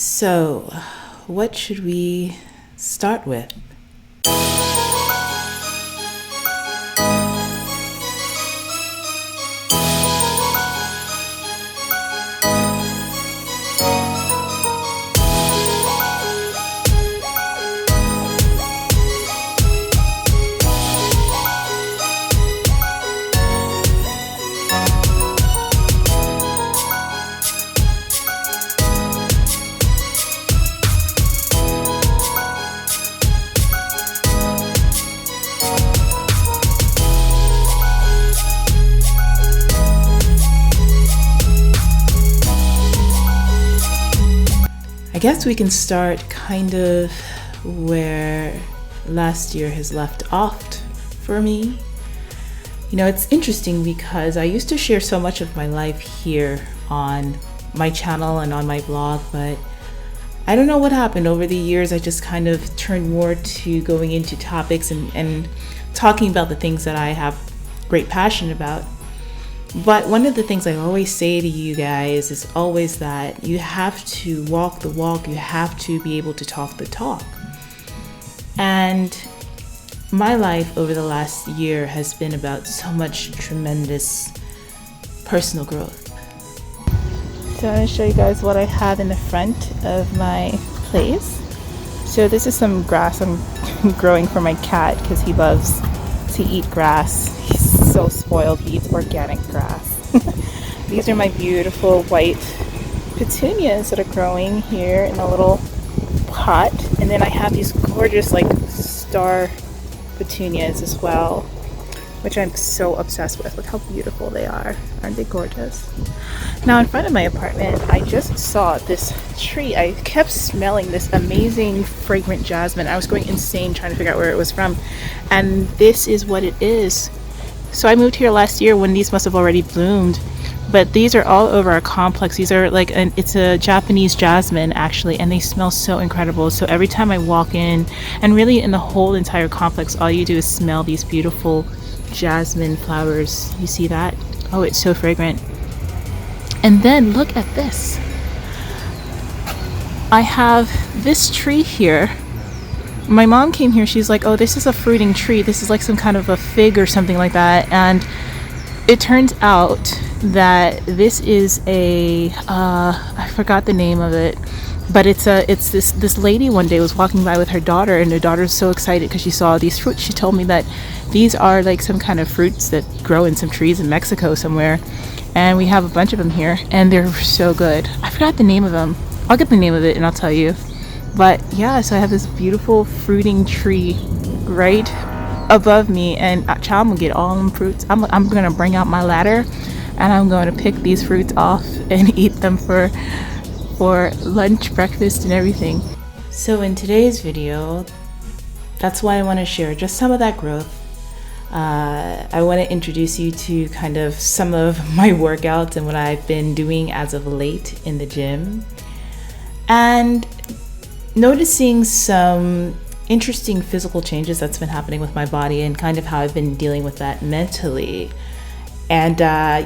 So, what should we start with? I guess we can start kind of where last year has left off for me. You know, it's interesting because I used to share so much of my life here on my channel and on my blog, but I don't know what happened over the years. I just kind of turned more to going into topics and talking about the things that I have great passion about. But one of the things I always say to you guys is always that you have to walk the walk, you have to be able to talk the talk. And my life over the last year has been about so much tremendous personal growth. So I'm going to show you guys what I have in the front of my place. So this is some grass I'm growing for my cat because he loves to eat grass. He's so spoiled, he eats organic grass. These are my beautiful white petunias that are growing here in a little pot. And then I have these gorgeous like star petunias as well, which I'm so obsessed with. Look how beautiful they are. Aren't they gorgeous? Now in front of my apartment, I just saw this tree. I kept smelling this amazing fragrant jasmine. I was going insane trying to figure out where it was from. And this is what it is. So I moved here last year when these must have already bloomed. But these are all over our complex. These are like, it's a Japanese jasmine actually, and they smell so incredible. So every time I walk in, and really in the whole entire complex, all you do is smell these beautiful jasmine flowers. You see that? Oh, it's so fragrant. And then look at this. I have this tree here. My mom came here, she's like, oh, this is a fruiting tree. This is like some kind of a fig or something like that. And it turns out that this is a, I forgot the name of it, but it's this lady one day was walking by with her daughter, and her daughter's so excited because she saw these fruits. She told me that these are like some kind of fruits that grow in some trees in Mexico somewhere. And we have a bunch of them here, and they're so good. I forgot the name of them. I'll get the name of it and I'll tell you. But yeah, so I have this beautiful fruiting tree right above me, and child, I'm gonna get all them fruits. I'm gonna bring out my ladder, and I'm going to pick these fruits off and eat them for lunch, breakfast, and everything. So in today's video, that's why I want to share just some of that growth. I want to introduce you to kind of some of my workouts and what I've been doing as of late in the gym, and noticing some interesting physical changes that's been happening with my body, and kind of how I've been dealing with that mentally. And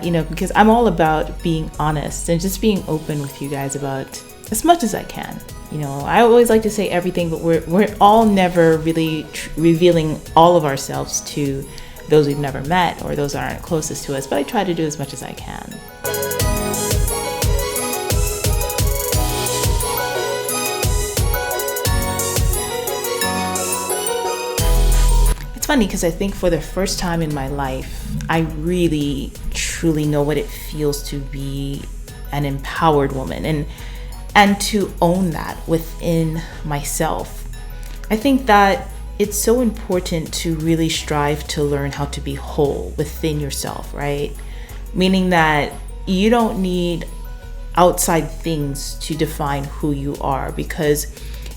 you know, because I'm all about being honest and just being open with you guys about as much as I can. You know, I always like to say everything, but we're all never really revealing all of ourselves to those we've never met or those that aren't closest to us, but I try to do as much as I can. It's funny because I think for the first time in my life, I really truly know what it feels to be an empowered woman and to own that within myself. I think that it's so important to really strive to learn how to be whole within yourself, right? Meaning that you don't need outside things to define who you are, because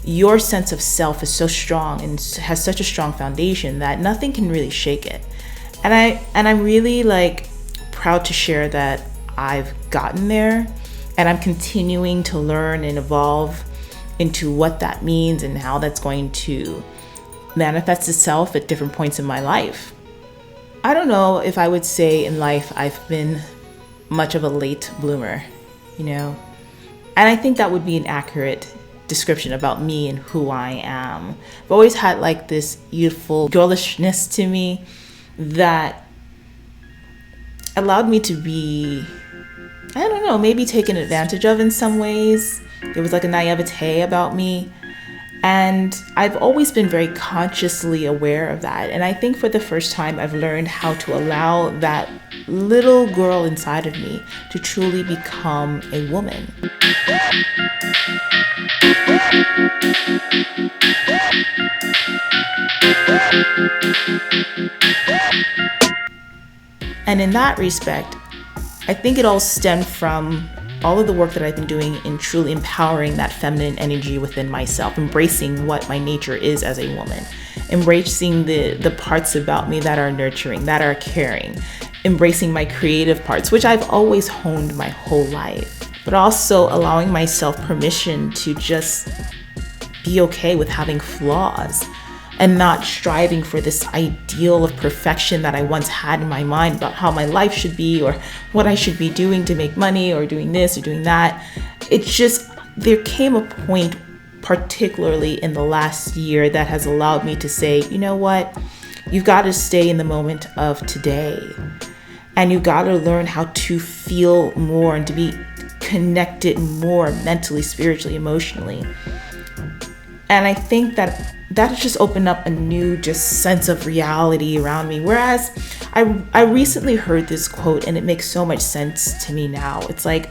your sense of self is so strong and has such a strong foundation that nothing can really shake it. And I'm really like proud to share that I've gotten there, and I'm continuing to learn and evolve into what that means and how that's going to manifest itself at different points in my life. I don't know if I would say in life I've been much of a late bloomer, you know. And I think that would be an accurate description about me and who I am. I've always had like this youthful girlishness to me that allowed me to be, I don't know, maybe taken advantage of in some ways. There was like a naivete about me. And I've always been very consciously aware of that. And I think for the first time, I've learned how to allow that little girl inside of me to truly become a woman. And in that respect, I think it all stemmed from all of the work that I've been doing in truly empowering that feminine energy within myself, embracing what my nature is as a woman, embracing the parts about me that are nurturing, that are caring, embracing my creative parts, which I've always honed my whole life, but also allowing myself permission to just be okay with having flaws and not striving for this ideal of perfection that I once had in my mind about how my life should be or what I should be doing to make money or doing this or doing that. It's just, there came a point, particularly in the last year, that has allowed me to say, you know what, you've got to stay in the moment of today. And you've got to learn how to feel more and to be connected more mentally, spiritually, emotionally. And I think that has just opened up a new just sense of reality around me. Whereas I recently heard this quote and it makes so much sense to me now. It's like,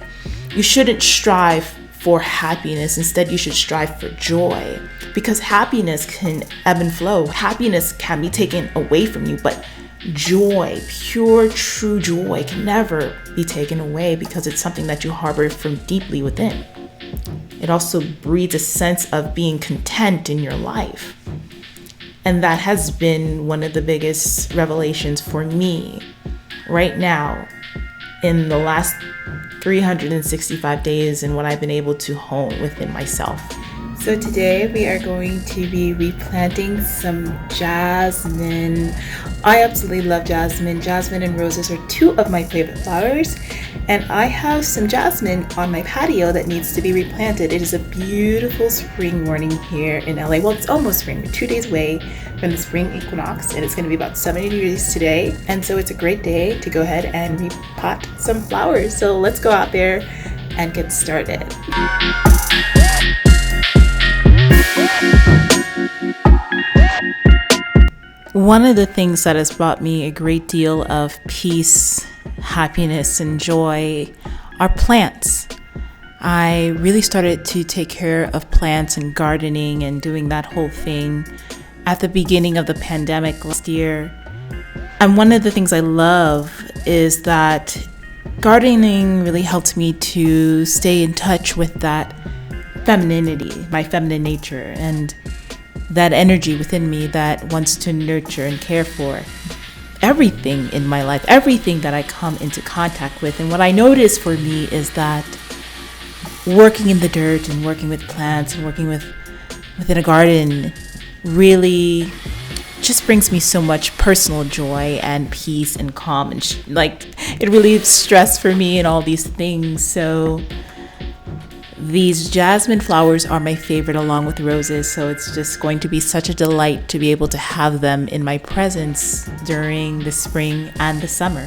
you shouldn't strive for happiness. Instead, you should strive for joy, because happiness can ebb and flow. Happiness can be taken away from you, but joy, pure, true joy, can never be taken away because it's something that you harbor from deeply within. It also breeds a sense of being content in your life. And that has been one of the biggest revelations for me right now in the last 365 days and what I've been able to hone within myself. So today we are going to be replanting some jasmine. I absolutely love jasmine. Jasmine and roses are two of my favorite flowers. And I have some jasmine on my patio that needs to be replanted. It is a beautiful spring morning here in LA. Well, it's almost spring. We're 2 days away from the spring equinox, and it's going to be about 70 degrees today. And so it's a great day to go ahead and repot some flowers. So let's go out there and get started. One of the things that has brought me a great deal of peace, happiness, and joy are plants. I really started to take care of plants and gardening and doing that whole thing at the beginning of the pandemic last year. And one of the things I love is that gardening really helped me to stay in touch with that femininity, my feminine nature, and that energy within me that wants to nurture and care for everything in my life, everything that I come into contact with. And what I notice for me is that working in the dirt and working with plants and working within a garden really just brings me so much personal joy and peace and calm and it relieves stress for me and all these things. So these jasmine flowers are my favorite along with roses, so it's just going to be such a delight to be able to have them in my presence during the spring and the summer.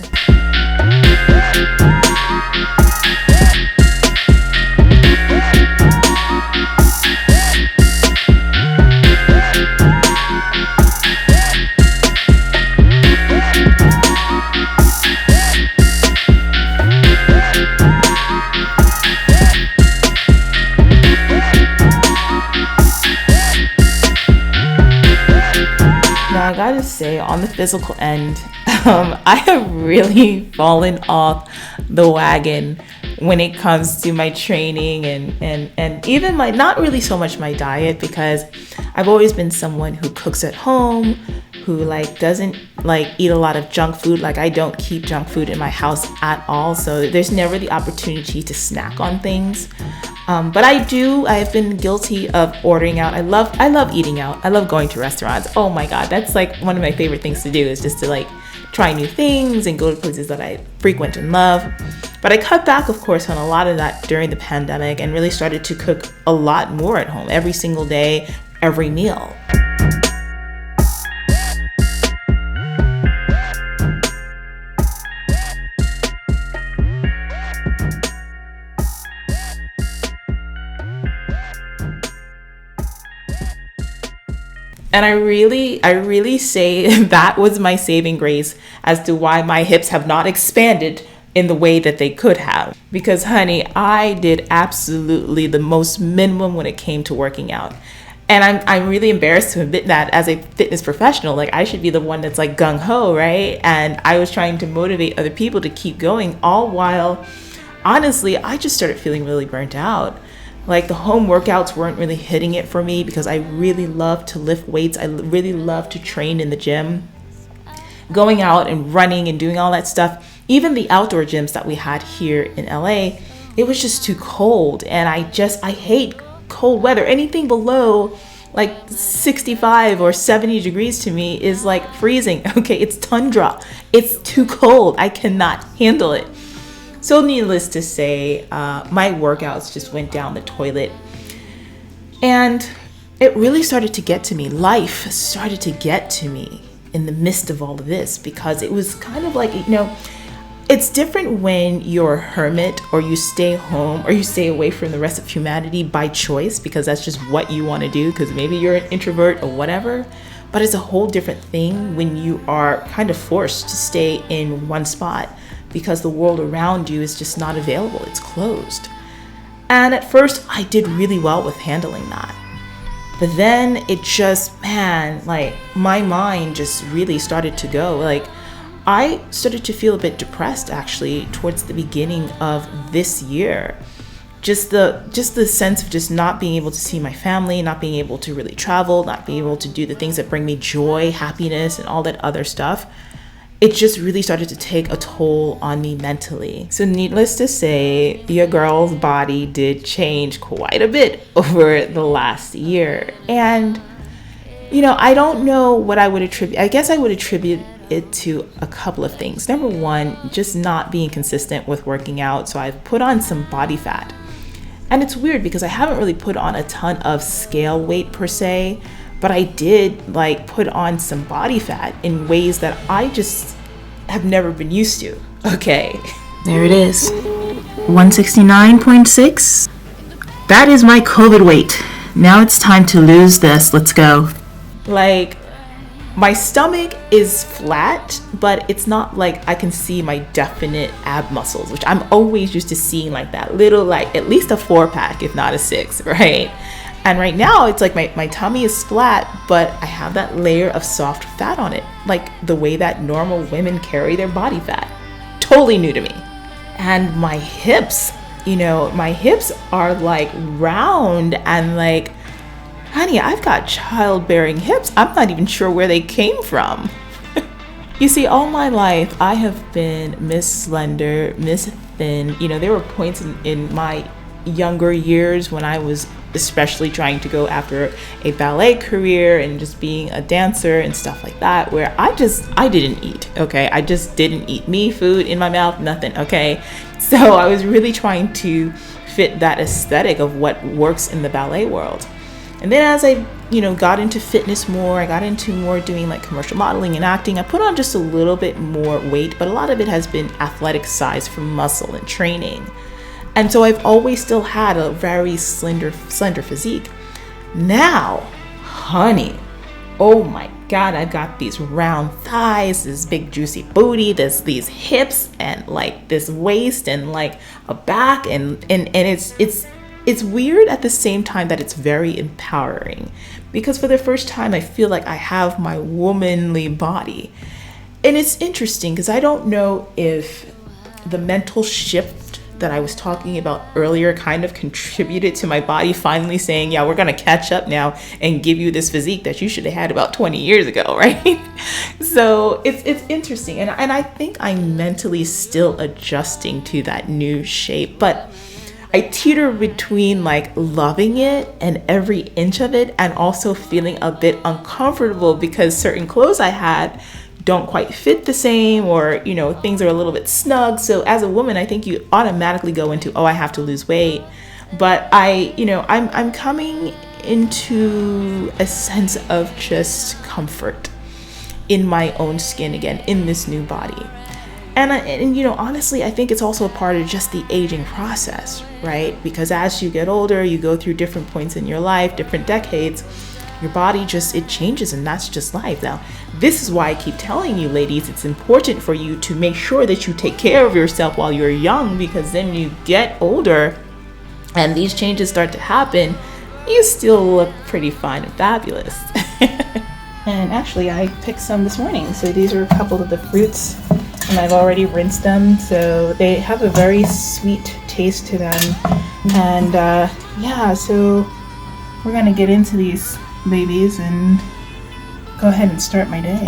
I gotta say, on the physical end, I have really fallen off the wagon when it comes to my training and even my, not really so much my diet, because I've always been someone who cooks at home, who doesn't eat a lot of junk food. I don't keep junk food in my house at all, so there's never the opportunity to snack on things. But I've been guilty of ordering out. I love eating out. I love going to restaurants. Oh my God, that's one of my favorite things to do, is just to try new things and go to places that I frequent and love. But I cut back, of course, on a lot of that during the pandemic and really started to cook a lot more at home every single day, every meal. And I really say that was my saving grace as to why my hips have not expanded in the way that they could have. Because honey, I did absolutely the most minimum when it came to working out. And I'm really embarrassed to admit that as a fitness professional, like I should be the one that's like gung-ho, right? And I was trying to motivate other people to keep going, all while honestly, I just started feeling really burnt out. Like the home workouts weren't really hitting it for me because I really love to lift weights. I really love to train in the gym. Going out and running and doing all that stuff, even the outdoor gyms that we had here in LA, it was just too cold. And I hate cold weather. Anything below like 65 or 70 degrees to me is like freezing. Okay, it's tundra. It's too cold. I cannot handle it. So needless to say, my workouts just went down the toilet. And it really started to get to me. Life started to get to me in the midst of all of this, because it was kind of like, it's different when you're a hermit or you stay home or you stay away from the rest of humanity by choice, because that's just what you want to do, because maybe you're an introvert or whatever. But it's a whole different thing when you are kind of forced to stay in one spot because the world around you is just not available. It's closed. And at first I did really well with handling that. But then it just, like my mind just really started to go. Like I started to feel a bit depressed actually towards the beginning of this year. Just the sense of just not being able to see my family, not being able to really travel, not being able to do the things that bring me joy, happiness, and all that other stuff. It just really started to take a toll on me mentally. So needless to say, your girl's body did change quite a bit over the last year. And, I don't know what I would attribute. I guess I would attribute it to a couple of things. Number one, just not being consistent with working out. So I've put on some body fat. And it's weird because I haven't really put on a ton of scale weight per se, but I did put on some body fat in ways that I just have never been used to. Okay, there it is. 169.6. That is my COVID weight. Now it's time to lose this. Let's go. My stomach is flat, but it's not like I can see my definite ab muscles, which I'm always used to seeing like that little, at least a 4-pack, if not a 6, right? And right now it's like my tummy is flat, but I have that layer of soft fat on it, like the way that normal women carry their body fat. Totally new to me. And my hips, my hips are round and honey, I've got childbearing hips. I'm not even sure where they came from. You see, all my life I have been Miss Slender, Miss Thin. There were points in my younger years when I was especially trying to go after a ballet career and just being a dancer and stuff like that, where I didn't eat, okay? I just didn't eat me, food in my mouth, nothing, okay? So I was really trying to fit that aesthetic of what works in the ballet world. And then as I, got into fitness more, I got into more doing commercial modeling and acting, I put on just a little bit more weight, but a lot of it has been athletic size from muscle and training. And so I've always still had a very slender physique. Now, honey, oh my God, I've got these round thighs, this big juicy booty, these hips, and this waist, and a back, and it's weird at the same time that it's very empowering, because for the first time I feel like I have my womanly body. And it's interesting because I don't know if the mental shift that I was talking about earlier kind of contributed to my body finally saying, yeah, we're gonna catch up now and give you this physique that you should have had about 20 years ago, right? So it's interesting, and I think I'm mentally still adjusting to that new shape, but I teeter between loving it and every inch of it, and also feeling a bit uncomfortable because certain clothes I had don't quite fit the same, or, things are a little bit snug. So as a woman, I think you automatically go into, oh, I have to lose weight. But I'm coming into a sense of just comfort in my own skin again, in this new body. And honestly, I think it's also a part of just the aging process, right? Because as you get older, you go through different points in your life, different decades, your body it changes, and that's just life. Now, this is why I keep telling you, ladies, it's important for you to make sure that you take care of yourself while you're young, because then you get older and these changes start to happen, you still look pretty fine and fabulous. And actually, I picked some this morning. So these are a couple of the fruits, and I've already rinsed them. So they have a very sweet taste to them. And so we're gonna get into these babies and go ahead and start my day.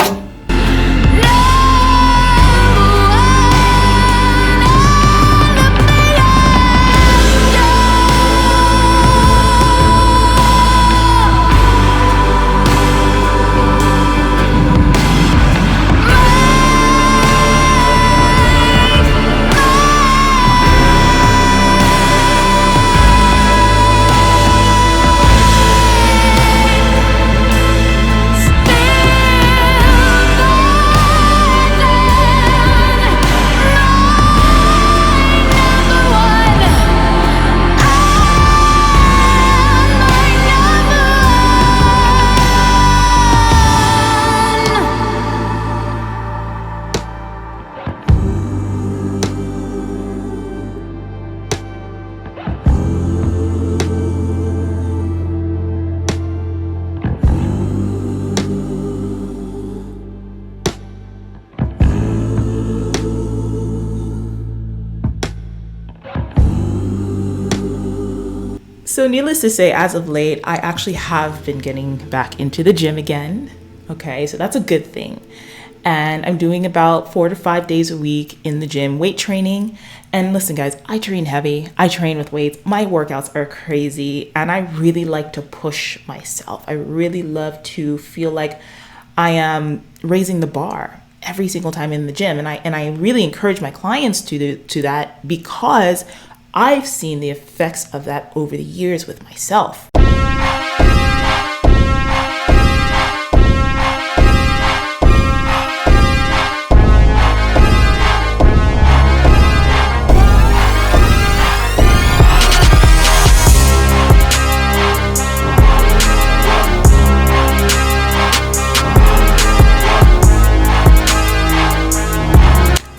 So needless to say, as of late, I actually have been getting back into the gym again. Okay, so that's a good thing. And I'm doing about 4 to 5 days a week in the gym, weight training. And listen, guys, I train heavy. I train with weights. My workouts are crazy. And I really like to push myself. I really love to feel like I am raising the bar every single time in the gym. And I really encourage my clients to that, because I've seen the effects of that over the years with myself.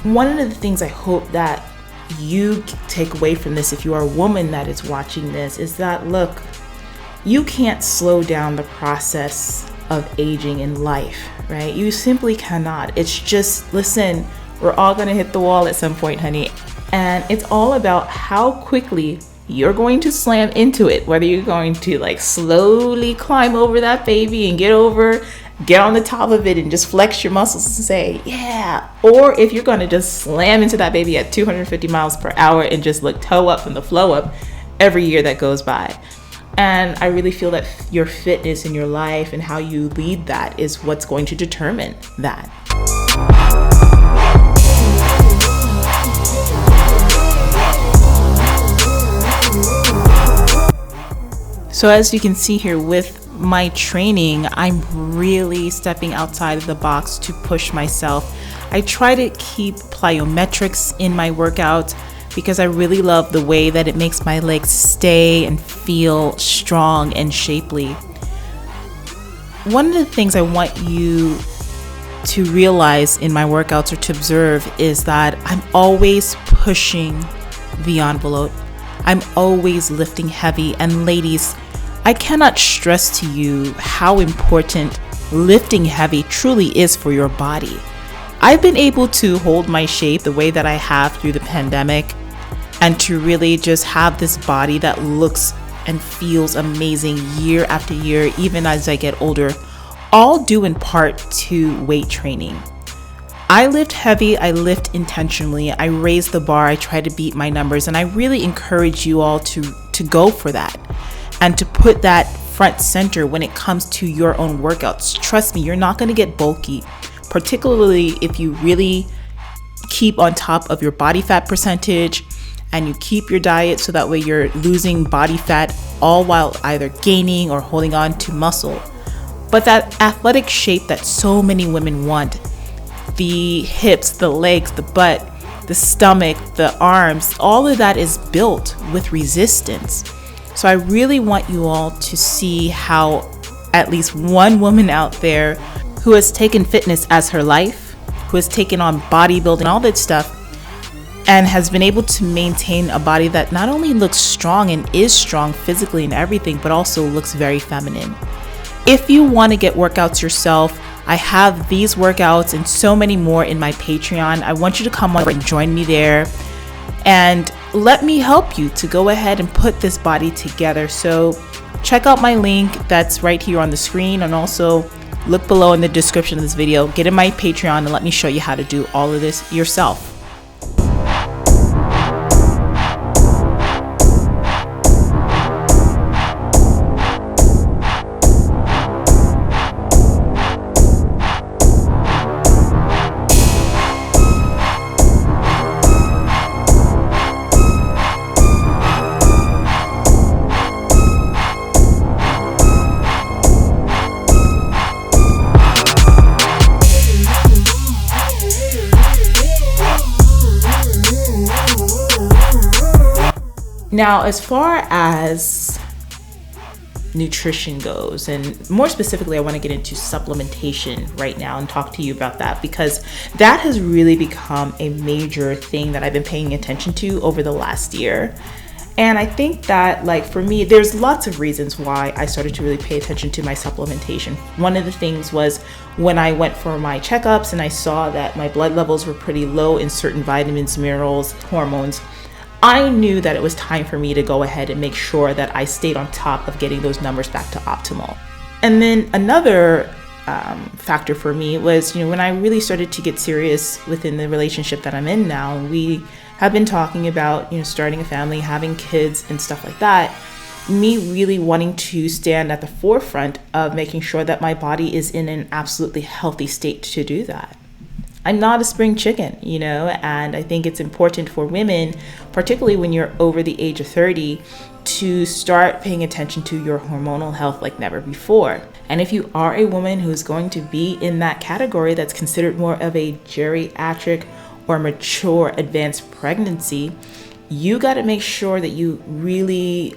One of the things I hope that you take away from this, if you are a woman that is watching this, is that, look, you can't slow down the process of aging in life, right? You simply cannot. It's just, listen, we're all gonna hit the wall at some point, honey. And it's all about how quickly you're going to slam into it, whether you're going to slowly climb over that baby and get on the top of it and just flex your muscles and say, yeah. Or if you're going to just slam into that baby at 250 miles per hour and just look toe up from the flow up every year that goes by. And I really feel that your fitness in your life and how you lead that is what's going to determine that. So as you can see here with my training, I'm really stepping outside of the box to push myself. I try to keep plyometrics in my workout because I really love the way that it makes my legs stay and feel strong and shapely. One of the things I want you to realize in my workouts or to observe is that I'm always pushing the envelope. I'm always lifting heavy. And ladies, I cannot stress to you how important lifting heavy truly is for your body. I've been able to hold my shape the way that I have through the pandemic and to really just have this body that looks and feels amazing year after year, even as I get older, all due in part to weight training. I lift heavy, I lift intentionally, I raise the bar, I try to beat my numbers, and I really encourage you all to go for that and to put that front center when it comes to your own workouts. Trust me, you're not going to get bulky particularly if you really keep on top of your body fat percentage and you keep your diet so that way you're losing body fat all while either gaining or holding on to muscle. But that athletic shape that so many women want, the hips, the legs, the butt, the stomach, the arms, all of that is built with resistance. So I really want you all to see how at least one woman out there who has taken fitness as her life, who has taken on bodybuilding, all that stuff, and has been able to maintain a body that not only looks strong and is strong physically and everything, but also looks very feminine. If you want to get workouts yourself, I have these workouts and so many more in my Patreon. I want you to come over and join me there and let me help you to go ahead and put this body together. So check out my link that's right here on the screen, and also look below in the description of this video. Get in my Patreon and let me show you how to do all of this yourself. Now, as far as nutrition goes, and more specifically, I want to get into supplementation right now and talk to you about that, because that has really become a major thing that I've been paying attention to over the last year. And I think that, like, for me, there's lots of reasons why I started to really pay attention to my supplementation. One of the things was when I went for my checkups and I saw that my blood levels were pretty low in certain vitamins, minerals, hormones. I knew that it was time for me to go ahead and make sure that I stayed on top of getting those numbers back to optimal. And then another factor for me was, when I really started to get serious within the relationship that I'm in now, and we have been talking about, starting a family, having kids and stuff like that, me really wanting to stand at the forefront of making sure that my body is in an absolutely healthy state to do that. I'm not a spring chicken, and I think it's important for women, particularly when you're over the age of 30, to start paying attention to your hormonal health like never before. And if you are a woman who's going to be in that category that's considered more of a geriatric or mature advanced pregnancy, you got to make sure that you really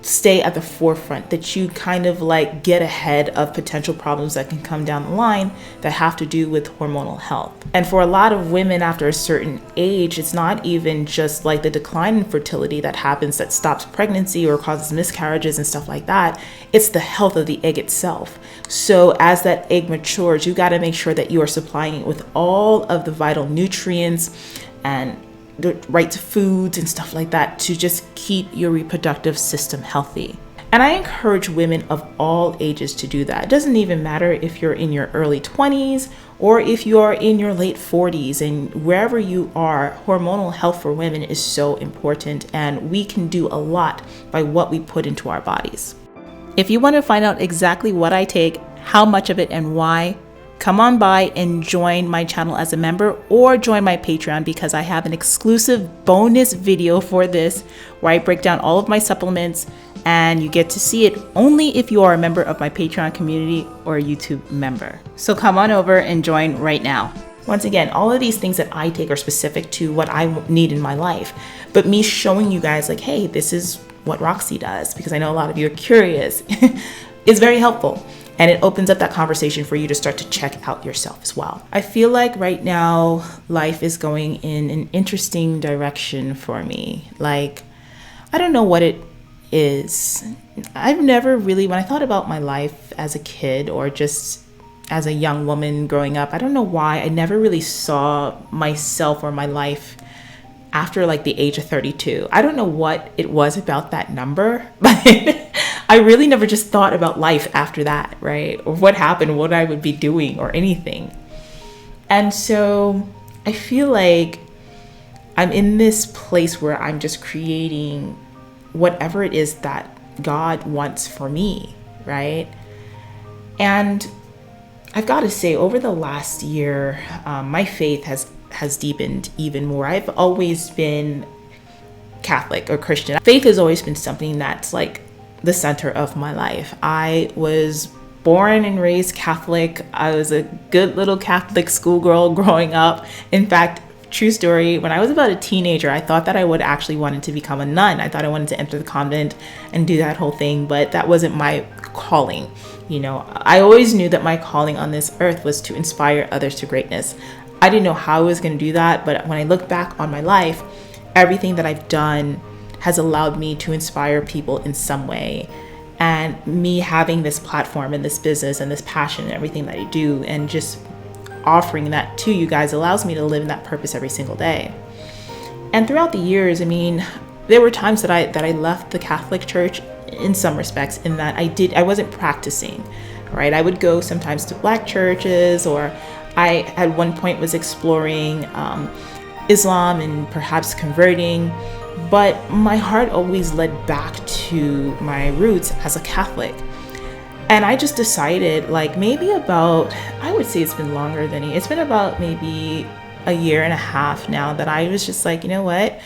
stay at the forefront, that you kind of like get ahead of potential problems that can come down the line that have to do with hormonal health. And for a lot of women after a certain age, it's not even just like the decline in fertility that happens that stops pregnancy or causes miscarriages and stuff like that. It's the health of the egg itself. So as that egg matures, you got to make sure that you are supplying it with all of the vital nutrients and the right foods and stuff like that to just keep your reproductive system healthy. And I encourage women of all ages to do that. It doesn't even matter if you're in your early 20s or if you're in your late 40s, and wherever you are, hormonal health for women is so important, and we can do a lot by what we put into our bodies. If you want to find out exactly what I take, how much of it and why, come on by and join my channel as a member or join my Patreon, because I have an exclusive bonus video for this where I break down all of my supplements, and you get to see it only if you are a member of my Patreon community or a YouTube member. So come on over and join right now. Once again, all of these things that I take are specific to what I need in my life, but me showing you guys like, hey, this is what Roxie does, because I know a lot of you are curious, is very helpful. And it opens up that conversation for you to start to check out yourself as well. I feel like right now, life is going in an interesting direction for me. Like, I don't know what it is. I've never really, when I thought about my life as a kid or just as a young woman growing up, I don't know why I never really saw myself or my life after like the age of 32. I don't know what it was about that number, but I really never just thought about life after that, right? Or what happened, what I would be doing or anything. And so I feel like I'm in this place where I'm just creating whatever it is that God wants for me, right? And I've got to say, over the last year, my faith has deepened even more. I've always been Catholic or Christian. Faith has always been something that's like the center of my life. I was born and raised Catholic. I was a good little Catholic schoolgirl growing up. In fact, true story, when I was about a teenager, I thought that I would actually wanted to become a nun. I thought I wanted to enter the convent and do that whole thing, but that wasn't my calling. You know, I always knew that my calling on this earth was to inspire others to greatness. I didn't know how I was going to do that, but when I look back on my life, everything that I've done has allowed me to inspire people in some way. And me having this platform and this business and this passion and everything that I do and just offering that to you guys allows me to live in that purpose every single day. And throughout the years, I mean, there were times that I left the Catholic Church in some respects, in that I wasn't practicing, right? I would go sometimes to Black churches, or I at one point was exploring Islam and perhaps converting, but my heart always led back to my roots as a Catholic. And I just decided, like, maybe about, I would say it's been longer than it's been about maybe a year and a half now, that I was just like, you know what?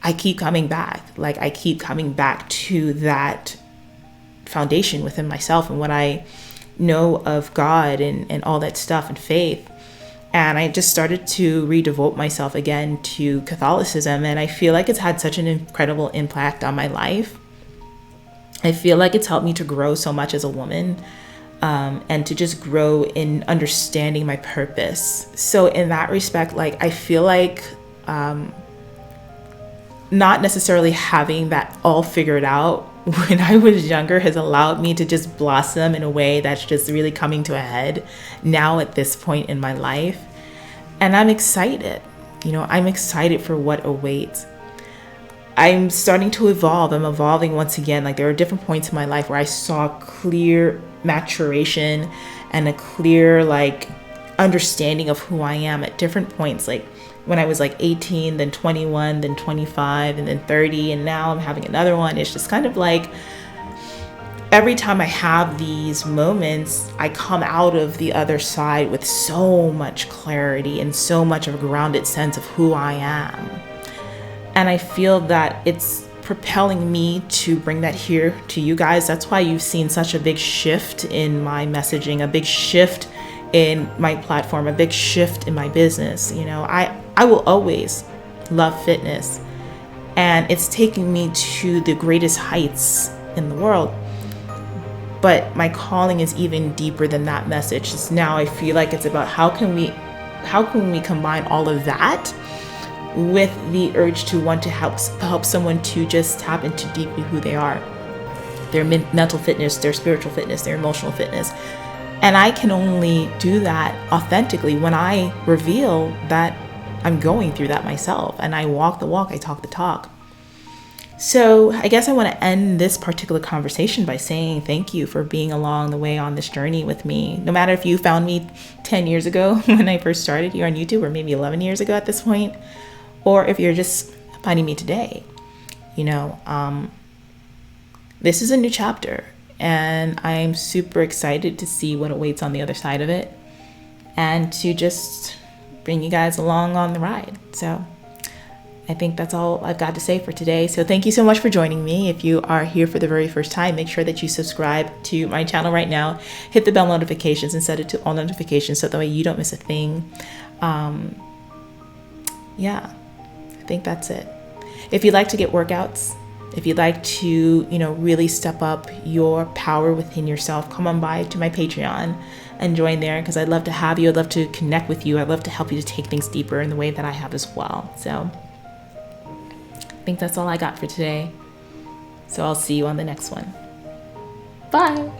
I keep coming back. Like, I keep coming back to that foundation within myself and what I know of God and all that stuff and faith. And I just started to redevote myself again to Catholicism. And I feel like it's had such an incredible impact on my life. I feel like it's helped me to grow so much as a woman, and to just grow in understanding my purpose. So in that respect, like, I feel like not necessarily having that all figured out when I was younger has allowed me to just blossom in a way that's just really coming to a head now at this point in my life. And I'm excited. You know, I'm excited for what awaits. I'm starting to evolve. I'm evolving once again. Like, there are different points in my life where I saw clear maturation and a clear, like, understanding of who I am at different points. Like, when I was like 18, then 21, then 25, and then 30, and now I'm having another one. It's just kind of like every time I have these moments, I come out of the other side with so much clarity and so much of a grounded sense of who I am. And I feel that it's propelling me to bring that here to you guys. That's why you've seen such a big shift in my messaging, a big shift in my platform, a big shift in my business. You know, I will always love fitness, and it's taking me to the greatest heights in the world. But my calling is even deeper than that message. It's now I feel like it's about how can we combine all of that with the urge to want to help someone to just tap into deeply who they are, their mental fitness, their spiritual fitness, their emotional fitness. And I can only do that authentically when I reveal that I'm going through that myself, and I walk the walk, I talk the talk. So I guess I want to end this particular conversation by saying thank you for being along the way on this journey with me. No matter if you found me 10 years ago when I first started here on YouTube, or maybe 11 years ago at this point, or if you're just finding me today, you know, this is a new chapter, and I'm super excited to see what awaits on the other side of it, and to just bring you guys along on the ride. So I think that's all I've got to say for today. So thank you so much for joining me. If you are here for the very first time, make sure that you subscribe to my channel right now. Hit the bell notifications and set it to all notifications so that way you don't miss a thing. Yeah, I think that's it. If you'd like to get workouts, if you'd like to, you know, really step up your power within yourself, come on by to my Patreon and join there, because I'd love to have you. I'd love to connect with you. I'd love to help you to take things deeper in the way that I have as well. So I think that's all I got for today. So I'll see you on the next one. Bye.